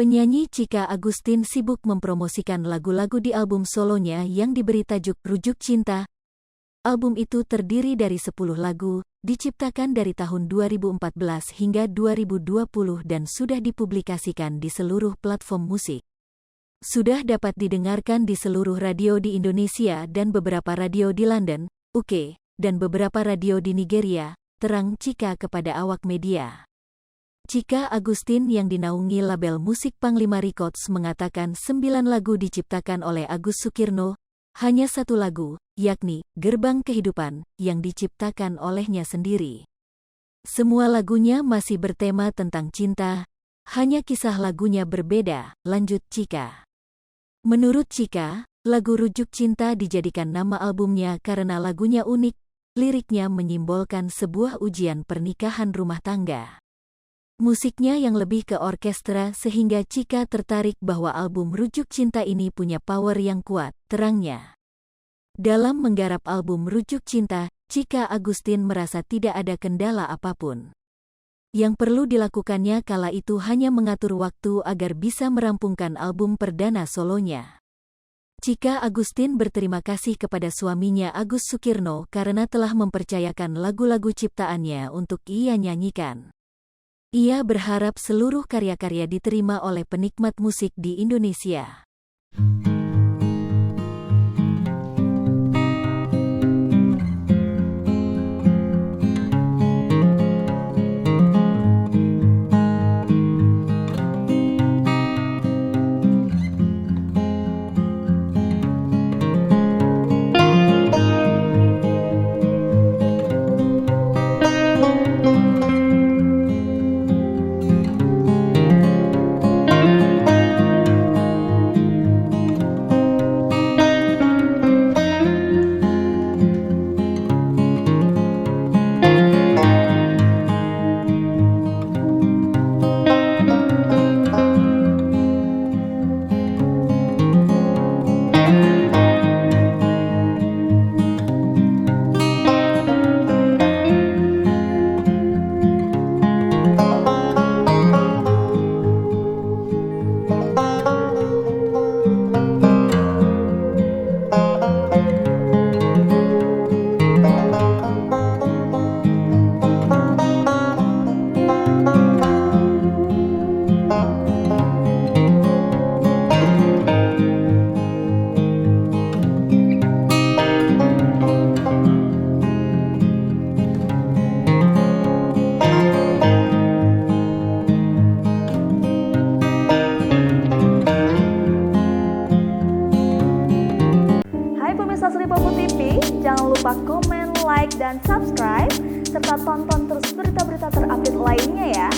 Penyanyi Chika Agustin sibuk mempromosikan lagu-lagu di album solonya yang diberi tajuk Rujuk Cinta. Album itu terdiri dari 10 lagu, diciptakan dari tahun 2014 hingga 2020 dan sudah dipublikasikan di seluruh platform musik. Sudah dapat didengarkan di seluruh radio di Indonesia dan beberapa radio di London, UK, dan beberapa radio di Nigeria, terang Chika kepada awak media. Chika Agustin yang dinaungi label musik Panglima Records mengatakan 9 lagu diciptakan oleh Agus Sukirno, hanya 1 lagu, yakni Gerbang Kehidupan, yang diciptakan olehnya sendiri. Semua lagunya masih bertema tentang cinta, hanya kisah lagunya berbeda, lanjut Chika. Menurut Chika, lagu Rujuk Cinta dijadikan nama albumnya karena lagunya unik, liriknya menyimbolkan sebuah ujian pernikahan rumah tangga. Musiknya yang lebih ke orkestra sehingga Chika tertarik bahwa album Rujuk Cinta ini punya power yang kuat, terangnya. Dalam menggarap album Rujuk Cinta, Chika Agustin merasa tidak ada kendala apapun. Yang perlu dilakukannya kala itu hanya mengatur waktu agar bisa merampungkan album perdana solonya. Chika Agustin berterima kasih kepada suaminya Agus Sukirno karena telah mempercayakan lagu-lagu ciptaannya untuk ia nyanyikan. Ia berharap seluruh karya-karya diterima oleh penikmat musik di Indonesia. Sri Popo TV, jangan lupa komen, like, dan subscribe, serta tonton terus berita-berita terupdate lainnya ya.